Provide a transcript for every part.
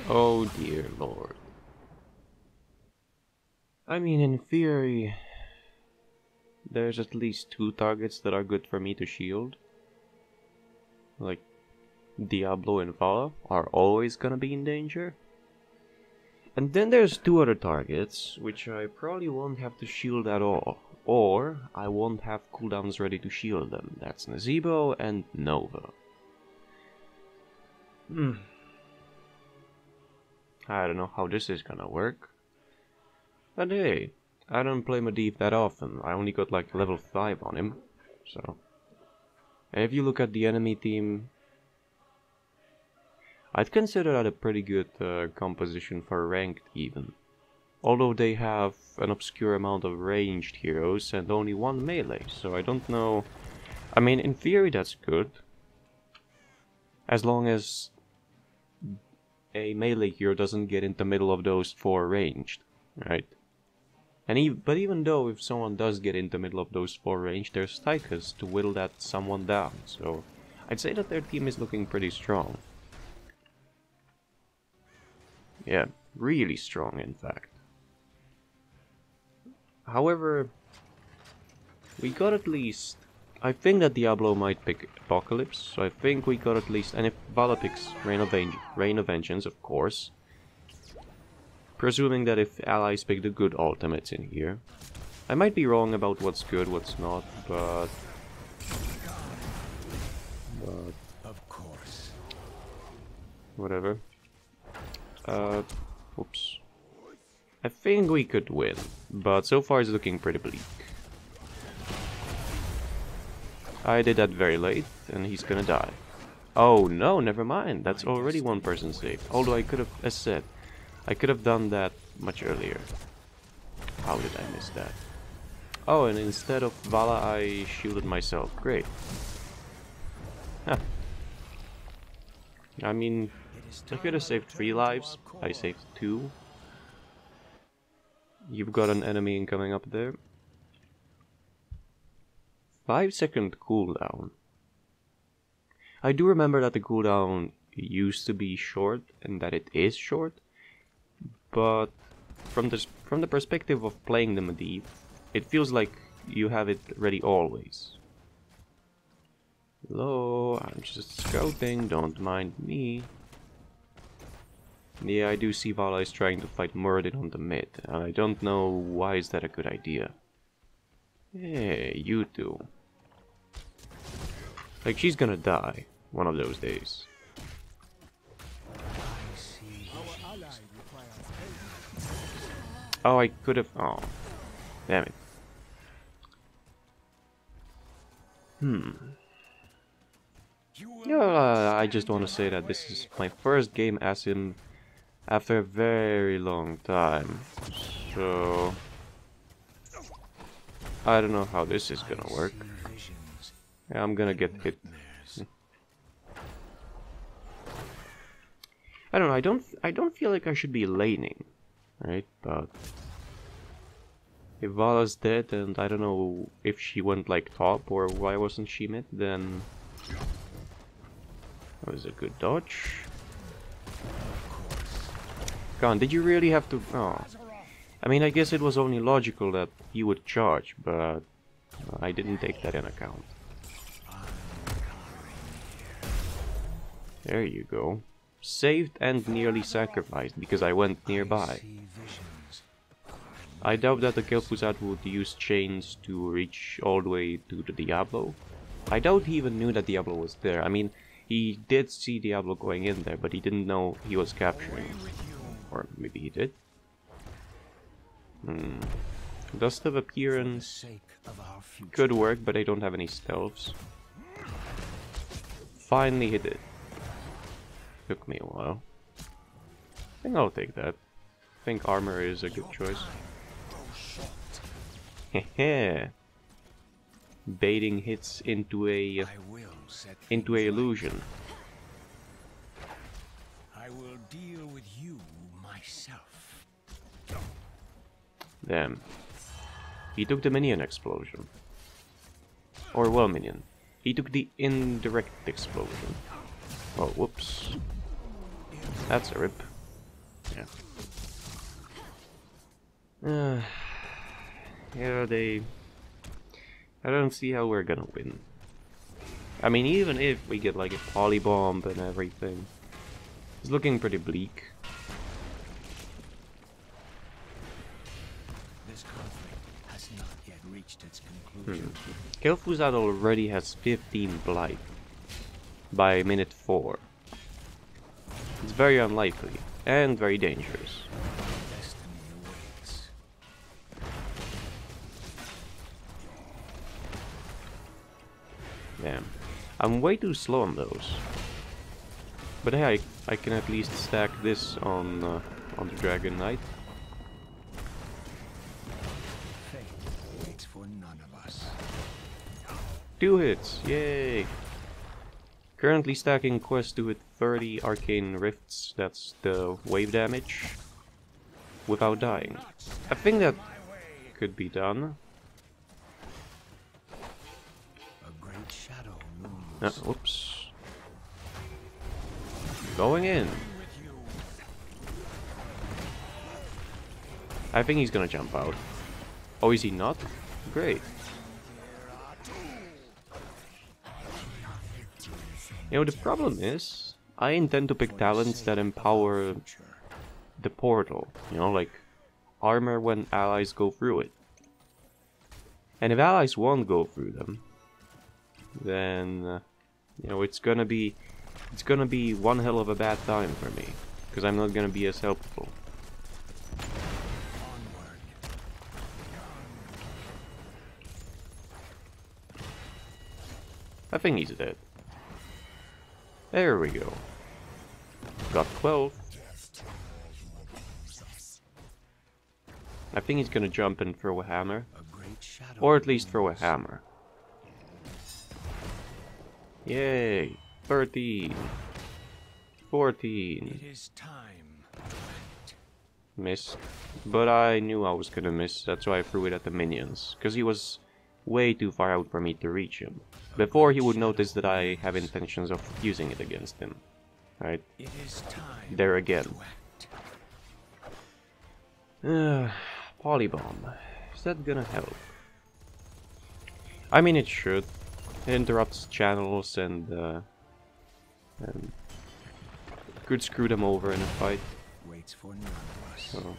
Oh dear lord. I mean, in theory, there's at least 2 targets that are good for me to shield. Like, Diablo and Vala are always gonna be in danger. And then there's 2 other targets, which I probably won't have to shield at all. Or, I won't have cooldowns ready to shield them. That's Nazebo and Nova. I don't know how this is gonna work. But hey, I don't play Medivh that often. I only got like level 5 on him. So, and if you look at the enemy team, I'd consider that a pretty good composition for ranked even. Although they have an obscure amount of ranged heroes and only 1 melee, so I don't know. I mean, in theory that's good. As long as a melee hero doesn't get in the middle of those 4 ranged, right? And but even though if someone does get in the middle of those 4 ranged, there's Tychus to whittle that someone down, so I'd say that their team is looking pretty strong. Yeah, really strong in fact. However, we got at least... I think that Diablo might pick Apocalypse, so I think we got at least... And if Vala picks Reign of Vengeance, of course. Presuming that if allies pick the good ultimates in here. I might be wrong about what's good, what's not, but... Of course. Whatever. Oops. I think we could win, but so far it's looking pretty bleak. I did that very late, and he's gonna die. Oh no, never mind, that's already 1 person saved. Although I could have, as said, I could have done that much earlier. How did I miss that? Oh, and instead of Vala, I shielded myself. Great. Huh. I mean, I could have saved 3 lives. I saved 2. You've got an enemy incoming up there. 5-second cooldown. I do remember that the cooldown used to be short, and that it is short. But from the perspective of playing the Medivh, it feels like you have it ready always. Hello, I'm just scouting, don't mind me. Yeah, I do see Vala is trying to fight Muradin on the mid, and I don't know why is that a good idea. Hey, you two. Like, she's gonna die one of those days. Oh, I could have... Oh, damn it. Yeah, I just want to say that this is my first game as him after a very long time. So... I don't know how this is gonna work. Yeah, I'm gonna get hit. I don't know, I don't feel like I should be laning, right? But if Vala's dead and I don't know if she went like top or why wasn't she mid, then that was a good dodge. Come on, did you really have to... Oh. I mean, I guess it was only logical that you would charge, but I didn't take that in account. There you go. Saved and nearly sacrificed because I went nearby. I doubt that the Kel'Thuzad would use chains to reach all the way to the Diablo. I doubt he even knew that Diablo was there. I mean, he did see Diablo going in there, but he didn't know he was capturing. Or maybe he did. Dust of Appearance could work, but I don't have any stealths. Finally hit it. Took me a while. I think I'll take that. I think armor is a good choice. Hehe. Baiting hits into a illusion. I will deal with you myself. Damn. He took the minion explosion. Or well minion. He took the indirect explosion. Oh, whoops. That's a rip. Yeah. Yeah, I don't see how we're gonna win. I mean, even if we get like a polybomb and everything, it's looking pretty bleak. This conflict has not yet reached its conclusion. Kel'Thuzad already has 15 blight by minute 4. It's very unlikely and very dangerous. Destiny awaits. Damn. I'm way too slow on those. But hey, I can at least stack this on the Dragon Knight. Fate waits for none of us. 2 hits, yay! Currently stacking quest to hit 30 arcane rifts, that's the wave damage, without dying. I think that could be done. A great shadow looms. Whoops. Going in. I think he's gonna jump out. Oh, is he not? Great. You know, the problem is, I intend to pick talents that empower the portal. You know, like armor when allies go through it. And if allies won't go through them, then you know, it's gonna be one hell of a bad time for me, because I'm not gonna be as helpful. I think he's dead. There we go. Got 12. I think he's gonna jump and throw a hammer. Or at least throw a hammer. Yay! 13. 14. It is time. Missed. But I knew I was gonna miss, that's why I threw it at the minions. Because he was way too far out for me to reach him. Before he would notice that I have intentions of using it against him. Right? It is time. There again. Polybomb. Is that gonna help? I mean, it should. It interrupts channels and could screw them over in a fight. Waits for none of us. So.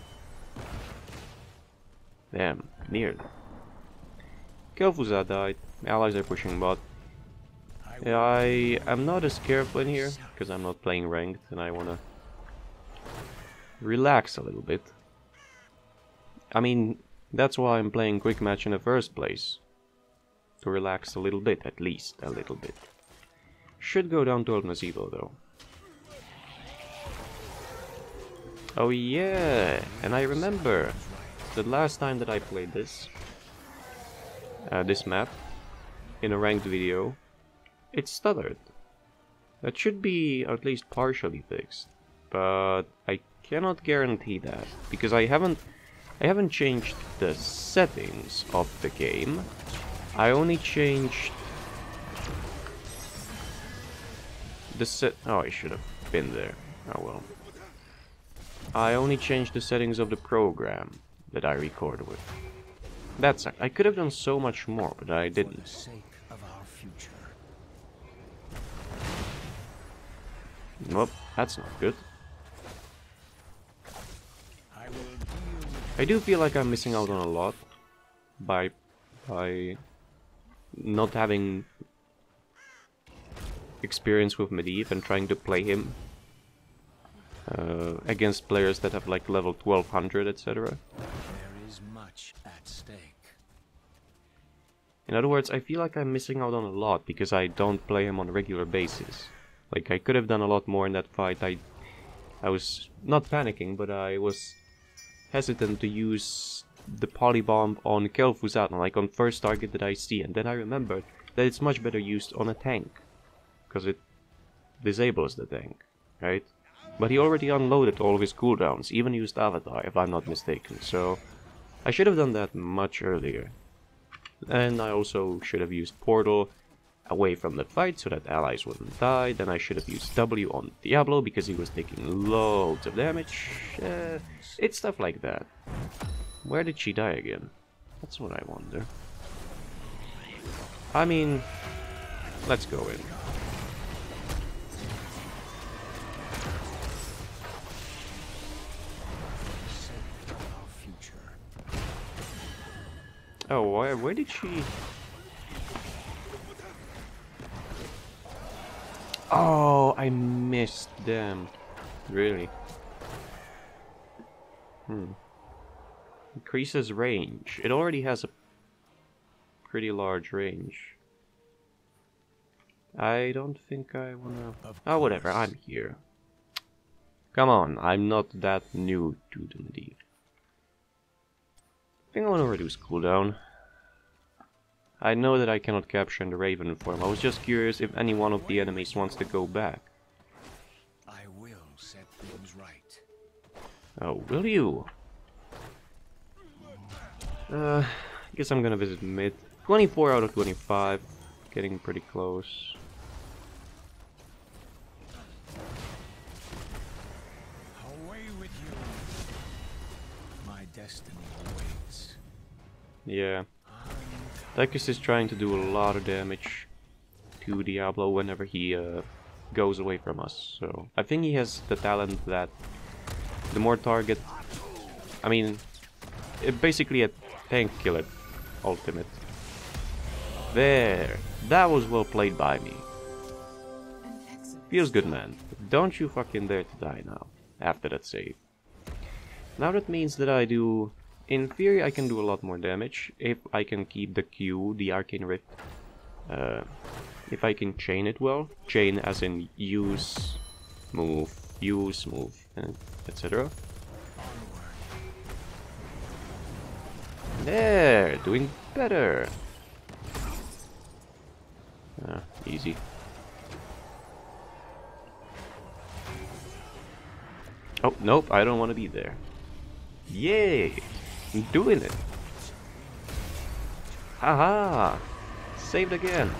Damn, nearly. Kel'Thuzad died. Allies are pushing bot. I am not as careful in here because I'm not playing ranked and I wanna relax a little bit. I mean, that's why I'm playing Quickmatch in the first place. To relax a little bit, at least a little bit. Should go down to old Medivh though. Oh yeah, and I remember the last time that I played this map in a ranked video, it stuttered. That should be at least partially fixed, but I cannot guarantee that because I haven't changed the settings of the game. I only changed the oh, I should have been there. Oh well. I only changed the settings of the program that I record with. That's I could have done so much more, but I didn't. For the sake of our future. Nope, that's not good. I will deal with I do feel like I'm missing out on a lot by not having experience with Medivh and trying to play him against players that have like level 1200, etc. there is much at stake. In other words, I feel like I'm missing out on a lot because I don't play him on a regular basis. Like, I could have done a lot more in that fight. I was not panicking, but I was hesitant to use the polybomb on Kel'Thuzad, like on first target that I see, and then I remembered that it's much better used on a tank, because it disables the tank, right? But he already unloaded all of his cooldowns, even used Avatar, if I'm not mistaken, so I should have done that much earlier. And I also should have used Portal, away from the fight so that allies wouldn't die. Then I should have used W on Diablo because he was taking loads of damage. It's stuff like that. Where did she die again? That's what I wonder. I mean, let's go in. Oh, where did she... Oh, I missed them. Really? Increases range. It already has a pretty large range. I don't think I wanna... Oh, whatever, I'm here. Come on, I'm not that new to the Medivh. I think I wanna reduce cooldown. I know that I cannot capture in the Raven form. I was just curious if any one of the enemies wants to go back. I will set things right. Oh, will you? I guess I'm gonna visit mid. 24 out of 25. Getting pretty close. Away with you. My destiny awaits. Yeah. Tychus is trying to do a lot of damage to Diablo whenever he goes away from us. So I think he has the talent that the more target... I mean, basically a tank killer ultimate. There! That was well played by me. Feels good, man. Don't you fucking dare to die now, after that save. Now that means that I do... In theory, I can do a lot more damage if I can keep the Q, the Arcane Rift. If I can chain it well. Chain as in use, move, etc. There, doing better. Easy. Oh, nope, I don't want to be there. Yay! I'm doing it! Haha! Saved again!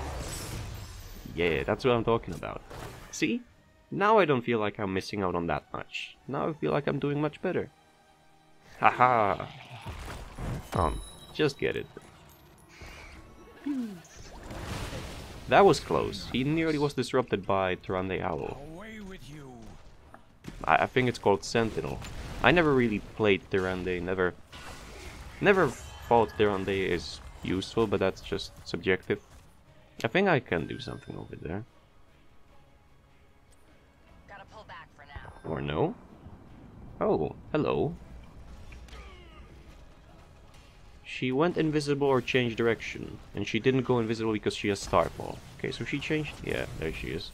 Yeah, that's what I'm talking about. See? Now I don't feel like I'm missing out on that much. Now I feel like I'm doing much better. Haha! Just get it. That was close. He nearly was disrupted by Tyrande Owl. Away with you. I think it's called Sentinel. I never really played Tyrande, never thought Tyrande is useful, but that's just subjective. I think I can do something over there. Gotta pull back for now. Or no? Oh, hello. She went invisible or changed direction, and she didn't go invisible because she has Starfall. Okay, so she changed? Yeah, there she is.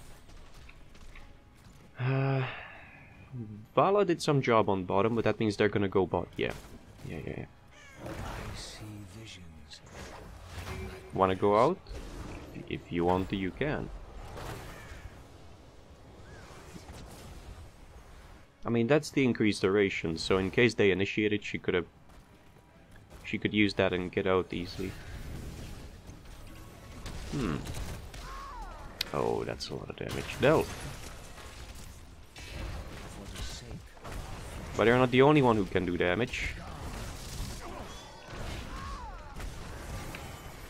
Vala did some job on bottom, but that means they're gonna go bot. Yeah. I see visions. Wanna go out? If you want to, you can. I mean, that's the increased duration, so in case they initiate it, she could use that and get out easily. Oh, that's a lot of damage dealt. But you're not the only one who can do damage.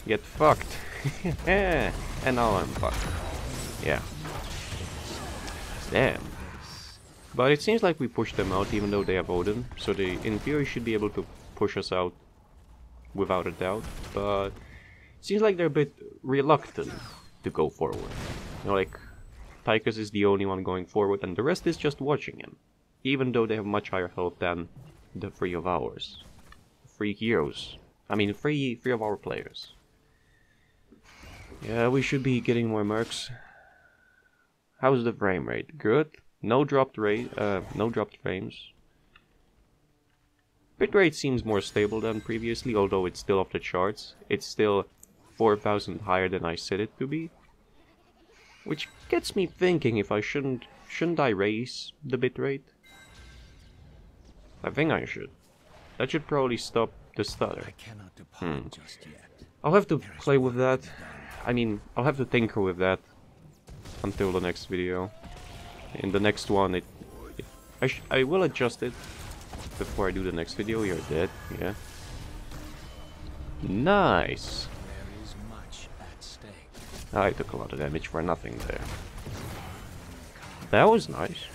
Get fucked. And now I'm fucked. Yeah. Damn. But it seems like we pushed them out even though they have Odin. So they, in theory, should be able to push us out without a doubt. But it seems like they're a bit reluctant to go forward. You know, like, Tychus is the only one going forward and the rest is just watching him. Even though they have much higher health than the three of ours. Three heroes. I mean, three of our players. Yeah, we should be getting more mercs. How's the frame rate? Good. No dropped frames. Bitrate seems more stable than previously, although it's still off the charts. It's still 4,000 higher than I set it to be. Which gets me thinking if I shouldn't I raise the bitrate? I think I should. That should probably stop the stutter. I cannot depart just yet. I'll have to play with that. I mean, I'll have to tinker with that until the next video. In the next one, I will adjust it before I do the next video. You're dead, yeah. Nice! There is much at stake. I took a lot of damage for nothing there. That was nice.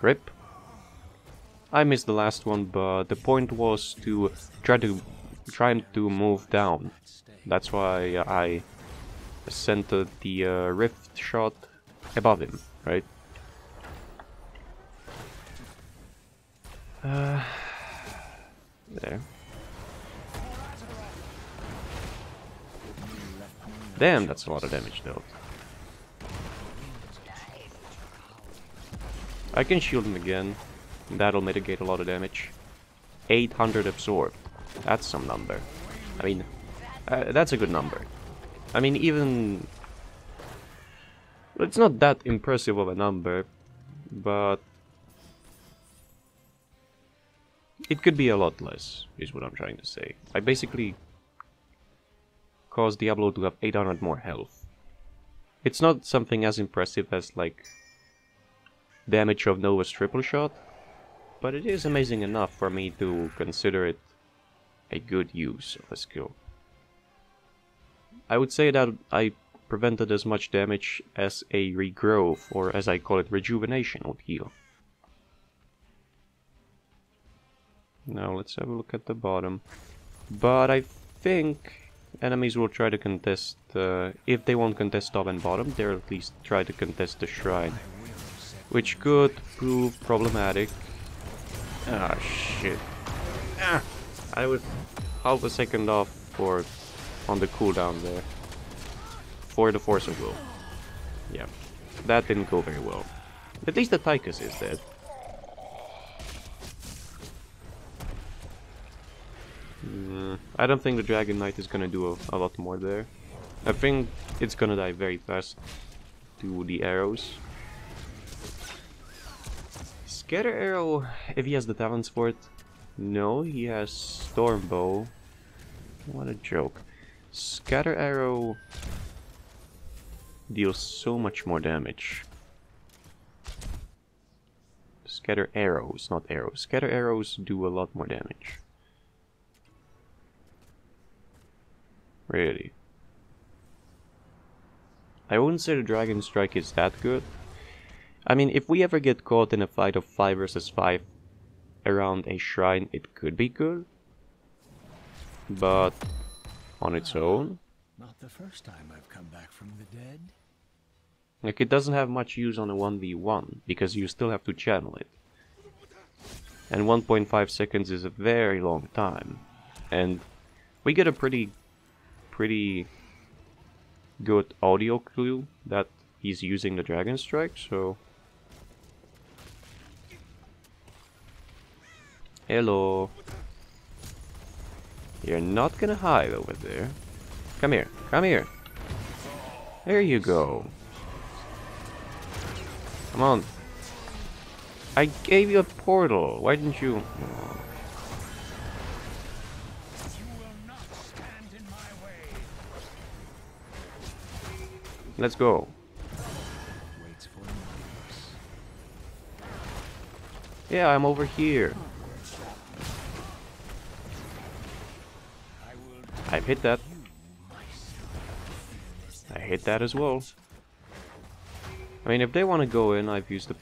Rip. I missed the last one, but the point was to try to move down. That's why I sent the rift shot above him, right? There. Damn, that's a lot of damage dealt. I can shield him again. That'll mitigate a lot of damage. 800 absorbed. That's some number. I mean, that's a good number. I mean, even... It's not that impressive of a number, but... It could be a lot less, is what I'm trying to say. I basically caused Diablo to have 800 more health. It's not something as impressive as, like, damage of Nova's triple shot, but it is amazing enough for me to consider it a good use of a skill. I would say that I prevented as much damage as a regrowth, or as I call it, rejuvenation would heal. Now let's have a look at the bottom. But I think enemies will try to contest, if they won't contest top and bottom, they'll at least try to contest the shrine. Which could prove problematic. Ah, shit. Ah, I was half a second off on the cooldown there. For the Force of Will. Yeah, that didn't go very well. At least the Tychus is dead. I don't think the Dragon Knight is gonna do a lot more there. I think it's gonna die very fast to the arrows. Scatter Arrow, if he has the talents for it. No, he has Stormbow. What a joke. Scatter Arrow deals so much more damage. Scatter Arrows, not arrows. Scatter Arrows do a lot more damage. Really. I wouldn't say the Dragon Strike is that good. I mean, if we ever get caught in a fight of 5 versus 5 around a shrine, it could be good. But on its own, Not the first time I've come back from the dead. like, it doesn't have much use on a 1v1 because you still have to channel it. And 1.5 seconds is a very long time. And we get a pretty good audio clue that he's using the Dragon Strike, so... Hello. You're not gonna hide over there. Come here, come here. There you go. Come on. I gave you a portal. Why didn't you? Oh. Let's go. Yeah, I'm over here. I've hit that. I hit that as well. I mean, if they want to go in, I've used the...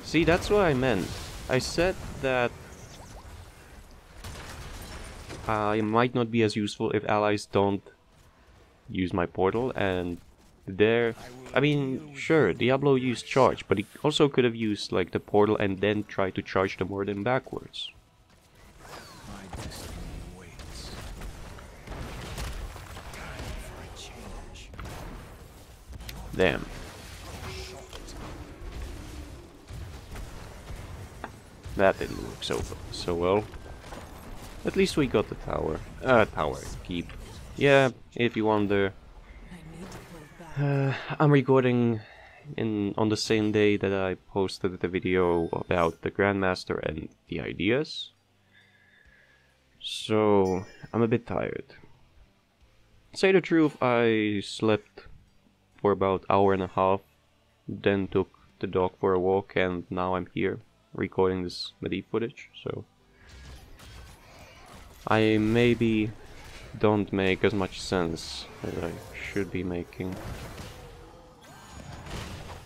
See, that's what I meant. I said that it might not be as useful if allies don't use my portal, and there... I mean, sure, Diablo used charge, but he also could have used, like, the portal and then tried to charge the Morden backwards. My destiny waits. Time for a change. Damn. That didn't work so well. At least we got the tower. Keep. Yeah, if you wonder. I'm recording on the same day that I posted the video about the Grandmaster and the ideas. So I'm a bit tired. Say the truth, I slept for about an hour and a half, then took the dog for a walk, and now I'm here recording this Medivh footage, so I maybe don't make as much sense as I should be making.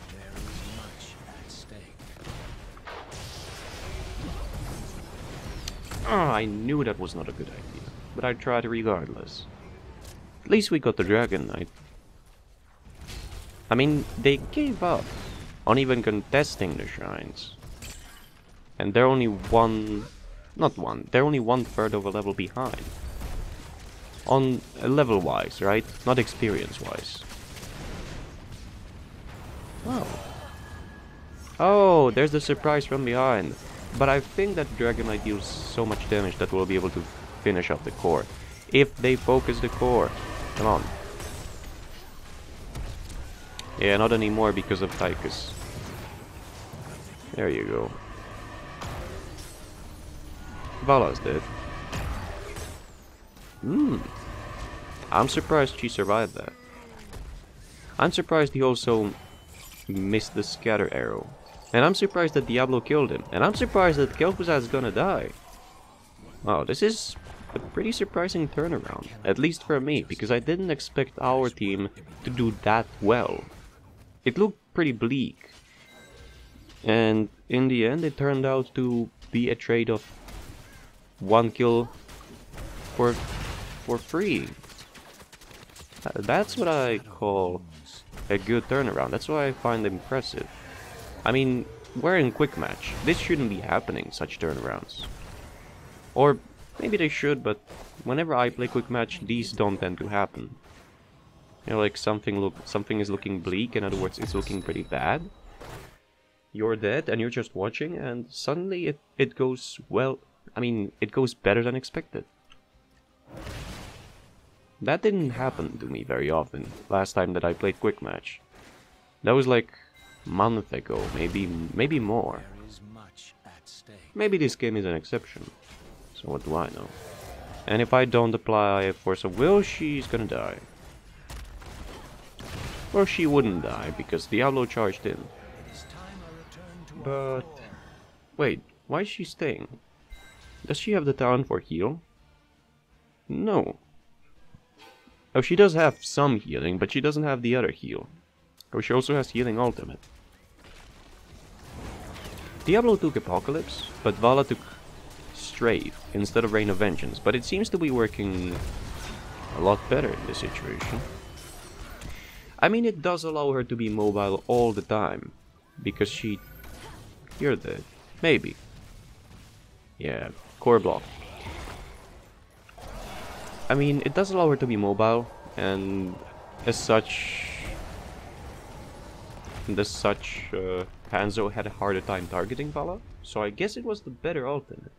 There is much at stake. Ah, I knew that was not a good idea, but I tried regardless. At least we got the Dragon Knight. I mean, they gave up on even contesting the shrines. And they're only they're only 1/3 of a level behind. On level-wise, right? Not experience-wise. Oh. Oh, there's the surprise from behind. But I think that Dragon Knight deals so much damage that we'll be able to finish off the core. If they focus the core. Come on. Yeah, not anymore because of Tychus. There you go. Vala's dead. I'm surprised she survived that. I'm surprised he also missed the scatter arrow. And I'm surprised that Diablo killed him. And I'm surprised that Kel'Thuzad is gonna die. Wow, this is a pretty surprising turnaround. At least for me, because I didn't expect our team to do that well. It looked pretty bleak. And in the end, it turned out to be a trade of 1 kill for free. That's what I call a good turnaround. That's what I find impressive. I mean, we're in Quickmatch. This shouldn't be happening, such turnarounds. Or maybe they should, but whenever I play Quickmatch, these don't tend to happen. You know, like something is looking bleak, in other words, it's looking pretty bad. You're dead and you're just watching, and suddenly it goes well. I mean, it goes better than expected. That didn't happen to me very often last time that I played Quickmatch. That was like a month ago, maybe more. There is much at stake. Maybe this game is an exception. So what do I know? And if I don't apply Force of Will, she's gonna die. Or she wouldn't die, because Diablo charged in. It is time I return to But... our core. wait, why is she staying? Does she have the talent for heal? No. Oh, she does have some healing, but she doesn't have the other heal. Oh, she also has healing ultimate. Diablo took Apocalypse, but Vala took Strafe instead of Rain of Vengeance, but it seems to be working a lot better in this situation. I mean, it does allow her to be mobile all the time, because she... You're dead. Maybe. Yeah, core block. I mean, it does allow her to be mobile, and as such... Hanzo had a harder time targeting Vala, so I guess it was the better ultimate.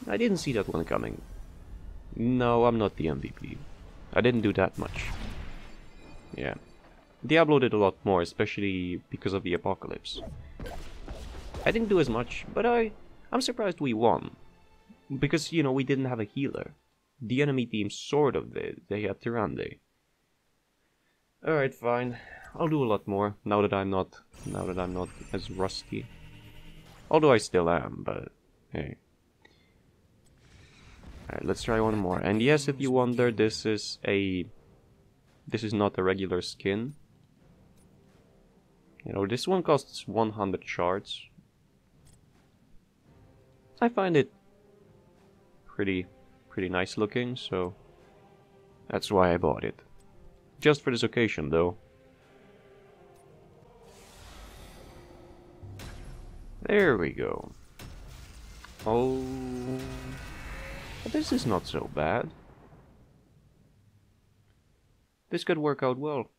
I didn't see that one coming. No, I'm not the MVP. I didn't do that much. Yeah. Diablo did a lot more, especially because of the Apocalypse. I didn't do as much, but I'm surprised we won. Because, you know, we didn't have a healer. The enemy team sort of did. They had Tyrande. Alright, fine. I'll do a lot more, now that I'm not as rusty. Although I still am, but hey. Alright, let's try one more. And yes, if you wonder, this is not a regular skin. You know, this one costs 100 shards. I find it pretty nice looking, so that's why I bought it. Just for this occasion, though. There we go. Oh, this is not so bad. This could work out well.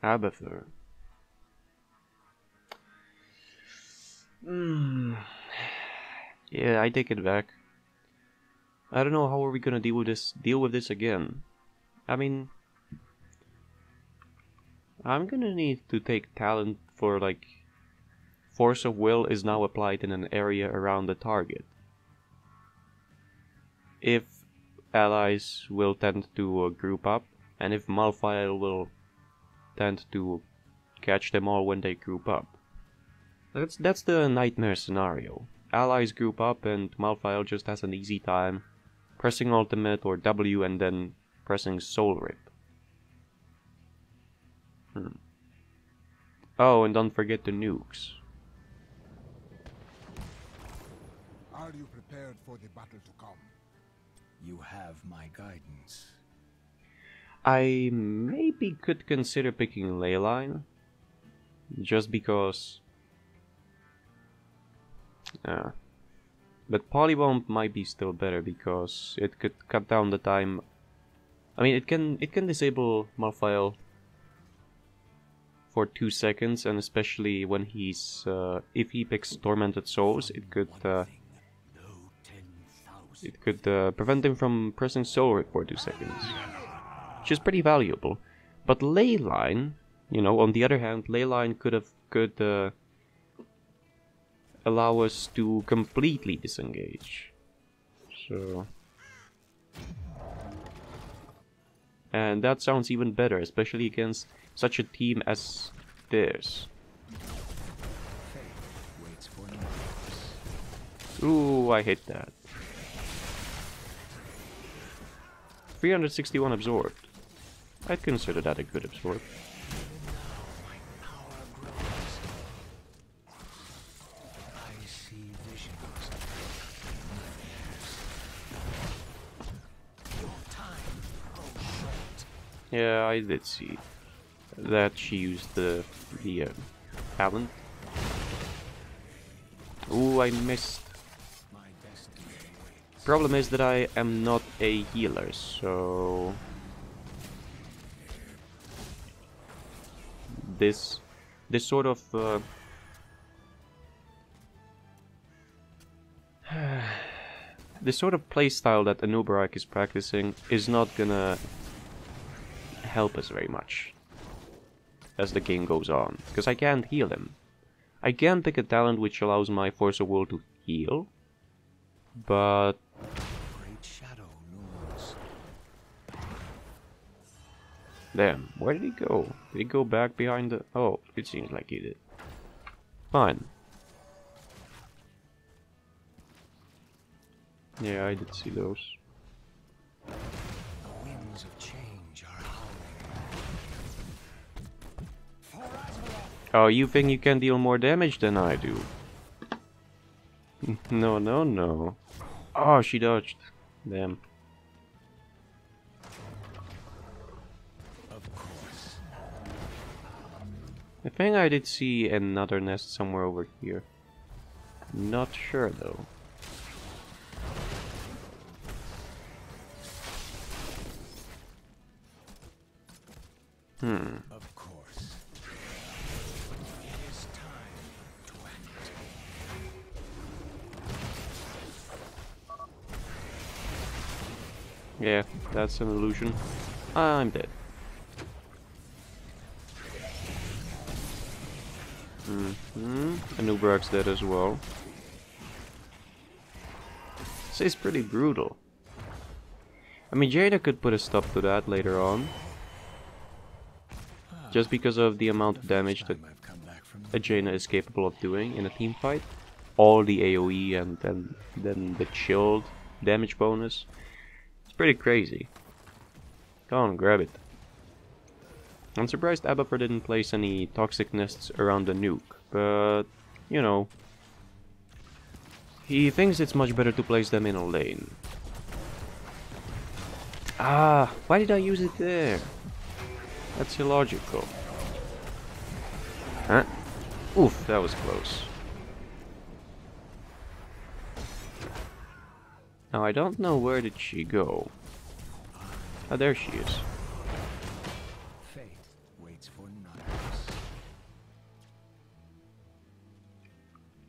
Abathur. Yeah, I take it back. I don't know how are we gonna deal with this again. I mean, I'm gonna need to take talent for like force of will is now applied in an area around the target. If allies will tend to group up, and if Malfile will tend to catch them all when they group up. That's the nightmare scenario. Allies group up and Malfile just has an easy time pressing ultimate or W and then pressing soul rip. Oh, and don't forget the nukes. Are you prepared for the battle to come? You have my guidance. I maybe could consider picking Leyline, just because. But Polybomb might be still better because it could cut down the time. I mean, it can disable Malfile for 2 seconds, and especially when he's if he picks Tormented Souls, it could prevent him from pressing Soul Rip for 2 seconds, which is pretty valuable. But Leyline, you know, on the other hand, Leyline could allow us to completely disengage. So, and that sounds even better, especially against such a team as theirs. Ooh, I hate that. 361 absorbed. I'd consider that a good absorb. Yeah, I did see that she used the talent. Ooh, I missed. Problem is that I am not a healer, so this sort of this sort of playstyle that Anubarak is practicing is not gonna help us very much as the game goes on, because I can't heal him. I can pick a talent which allows my Force of Will to heal, but damn, where did he go? Did he go back behind the... Oh, it seems like he did. Fine. Yeah, I did see those. The winds of change are howling. Oh, you think you can deal more damage than I do? No, no, no. Oh, she dodged. Damn. Of course. I think I did see another nest somewhere over here. Not sure though. Of course. It is time to act. Yeah, that's an illusion. I'm dead. Anubarak's dead as well. This is pretty brutal. I mean, Jaina could put a stop to that later on. Just because of the amount of damage that a Jaina is capable of doing in a team fight. All the AoE and then the chilled damage bonus. It's pretty crazy. Go on, grab it. I'm surprised Abathur didn't place any toxic nests around the nuke, but, you know, he thinks it's much better to place them in a lane. Ah, why did I use it there? That's illogical. Huh? Oof, that was close. Now I don't know where did she go. Ah, there she is. Faith waits for none of us.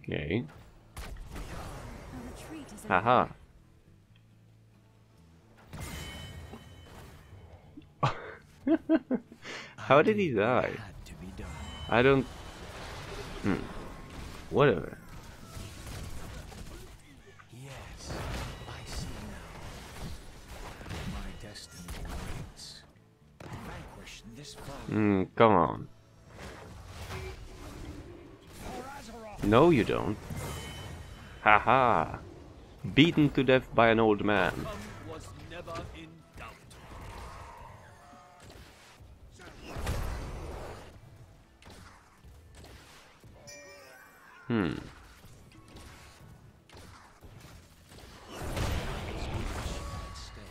Okay. Haha. How did he die? Had to be done. I don't... Whatever. Yes, I see now. My destiny waits. Vanquish this foe. Come on. No, you don't. Haha. Beaten to death by an old man. Was never in doubt.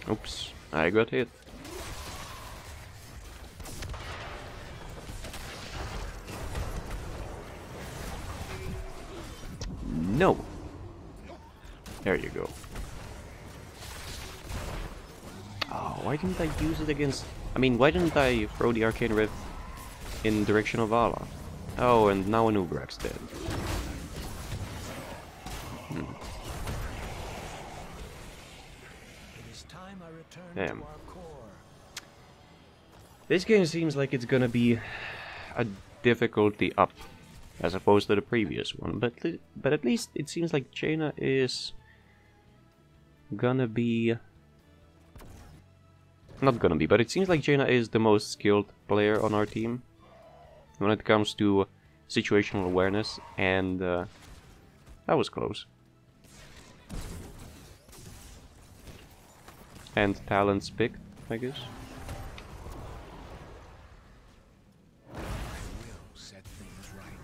Oops, I got hit. No. There you go. Oh, why didn't I use it against... I mean, why didn't I throw the Arcane Rift in direction of Vala? Oh, and now an Ubrak's dead. It is time I return Damn. to our core. This game seems like it's gonna be a difficulty up, as opposed to the previous one. But at least it seems like Jaina is gonna be... Not gonna be, but it seems like Jaina is the most skilled player on our team when it comes to situational awareness, and that was close. And talents picked, I guess. I will set things right.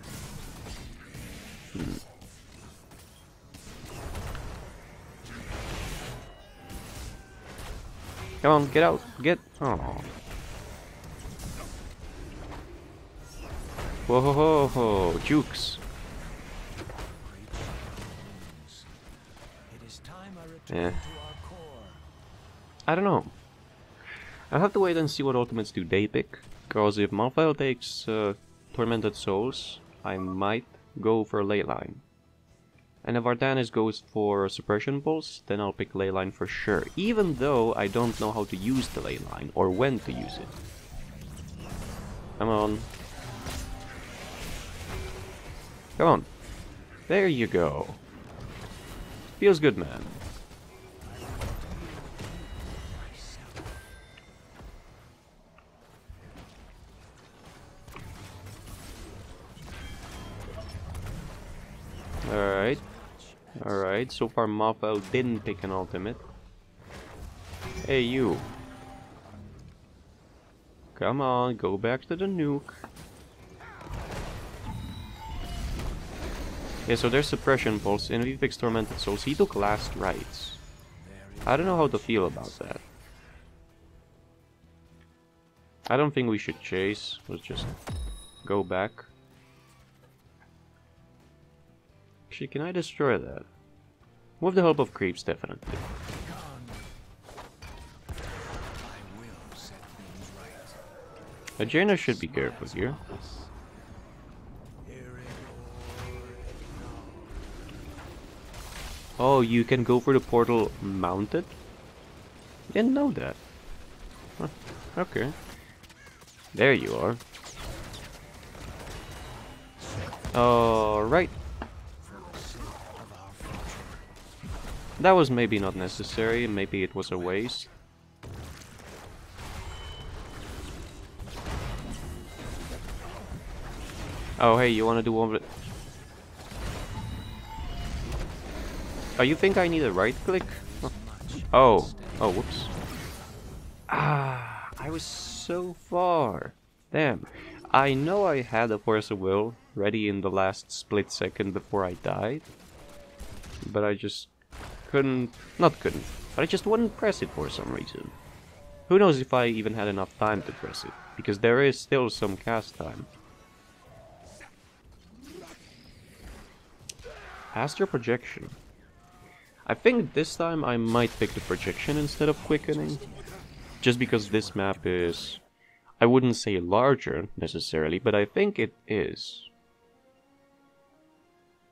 Come on, get out, get... Oh. Whoa ho ho ho, jukes. It is time I return Yeah. to our core. I don't know. I'll have to wait and see what ultimates do they pick. Because if Malphite takes Tormented Souls, I might go for Leyline. And if Ardanis goes for Suppression Pulse, then I'll pick Leyline for sure. Even though I don't know how to use the Leyline, or when to use it. Come on. Come on. There you go. Feels good, man. Alright. Alright, so far Mafel didn't pick an ultimate. Hey, you. Come on, go back to the nuke. Yeah, so there's Suppression Pulse, and if he picks Tormented Souls, he took Last Rites. I don't know how to feel about that. I don't think we should chase, let's just go back. Actually, can I destroy that? With the help of creeps, definitely. Jaina should be careful here. Oh, you can go for the portal mounted? Didn't know that. Huh, okay. There you are. Alright. That was maybe not necessary, maybe it was a waste. Oh hey, you wanna do one of it? Oh, you think I need a right click? Oh, oh, whoops. Ah, I was so far. Damn. I know I had a Force of Will ready in the last split second before I died. But I just couldn't, not couldn't, but I just wouldn't press it for some reason. Who knows if I even had enough time to press it, because there is still some cast time. Astral Projection. I think this time I might pick the Projection instead of Quickening. Just because this map is... I wouldn't say larger, necessarily, but I think it is.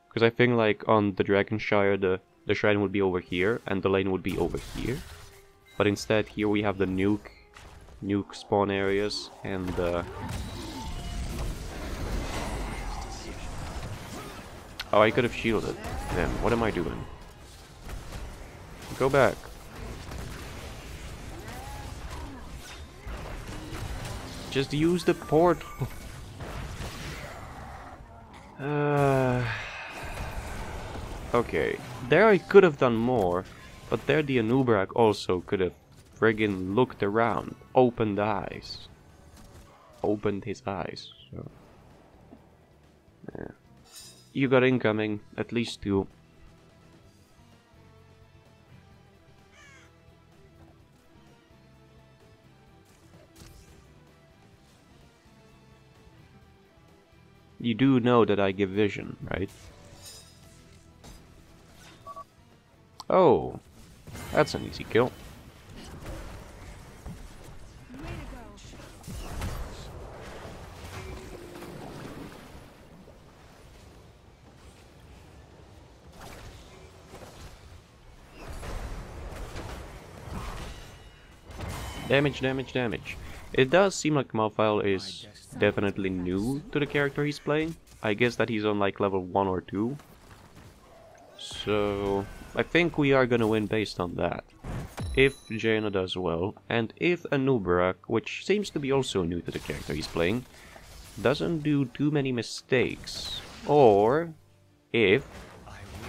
Because I think, like, on the Dragonshire, the the shrine would be over here, and the lane would be over here. But instead, here we have the nuke spawn areas, and oh, I could have shielded. Damn, what am I doing? Go back. Just use the portal. Okay, there I could have done more, but there the Anubrak also could have friggin' looked around, opened eyes. Opened his eyes, so... yeah. You got incoming, at least 2. You do know that I give vision, right? Oh, that's an easy kill. Damage, damage, damage. It does seem like Malphile is definitely new to the character he's playing. I guess that he's on like level 1 or 2. So I think we are gonna win based on that. If Jaina does well, and if Anubrak, which seems to be also new to the character he's playing, doesn't do too many mistakes. Or if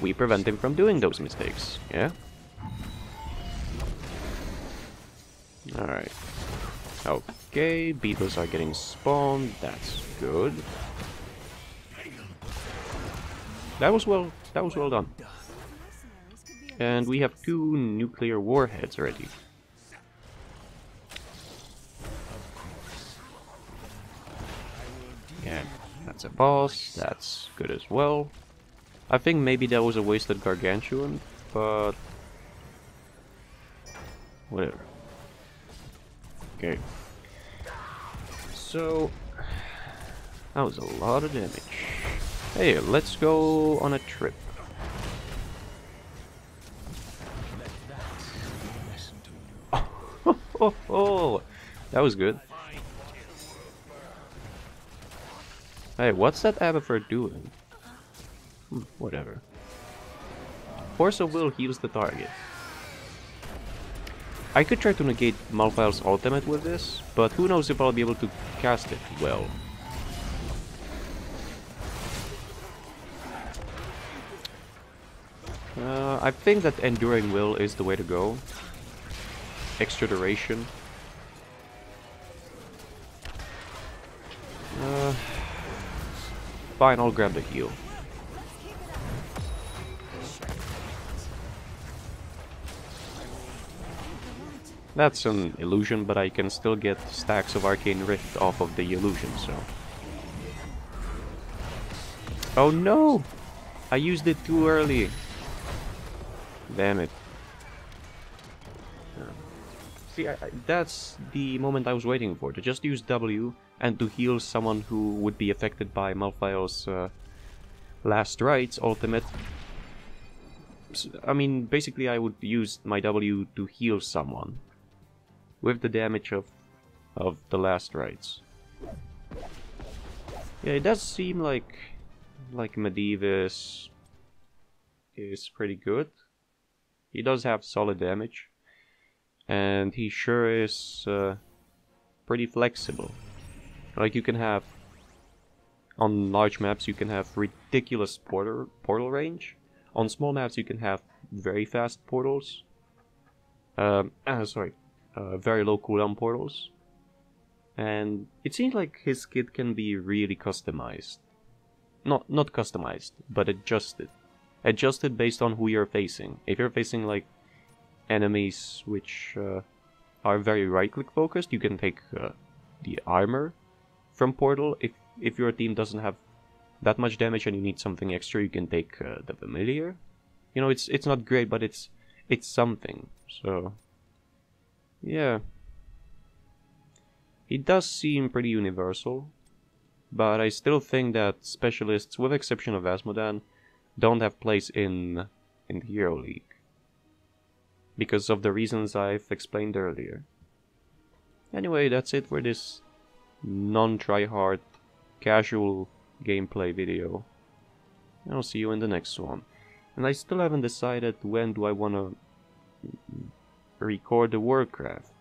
we prevent him from doing those mistakes, yeah? Alright. Okay, beetles are getting spawned, that's good. That was well done. And we have 2 nuclear warheads already. Yeah, that's a boss, that's good as well. I think maybe that was a wasted gargantuan, but whatever. Okay. So that was a lot of damage. Hey, let's go on a trip. Oh, that was good. Hey, what's that Abathur doing? Whatever. Force of Will heals the target. I could try to negate Malphile's ultimate with this, but who knows if I'll be able to cast it well. I think that Enduring Will is the way to go. Extra duration. Fine, I'll grab the heal. That's an illusion, but I can still get stacks of Arcane Rift off of the illusion, so... Oh no! I used it too early! Damn it. See, that's the moment I was waiting for, to just use W and to heal someone who would be affected by Malphile's Last Rites ultimate. I mean, basically I would use my W to heal someone with the damage of the Last Rites. Yeah, it does seem like Medivh is pretty good. He does have solid damage, and he sure is pretty flexible. Like, you can have on large maps you can have ridiculous portal range. On small maps you can have very fast portals. Very low cooldown portals. And it seems like his kit can be really customized. Not customized, but adjusted. Adjusted based on who you're facing. If you're facing like enemies which are very right-click focused, you can take the armor from portal. If your team doesn't have that much damage and you need something extra, you can take the familiar. You know, it's not great, but it's something. So yeah, he does seem pretty universal, but I still think that specialists, with exception of Asmodan, don't have place in in the Hero League. Because of the reasons I've explained earlier. Anyway, that's it for this non-tryhard, casual gameplay video. I'll see you in the next one. And I still haven't decided when do I want to record the Warcraft.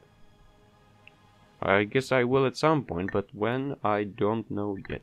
I guess I will at some point, but when, I don't know yet.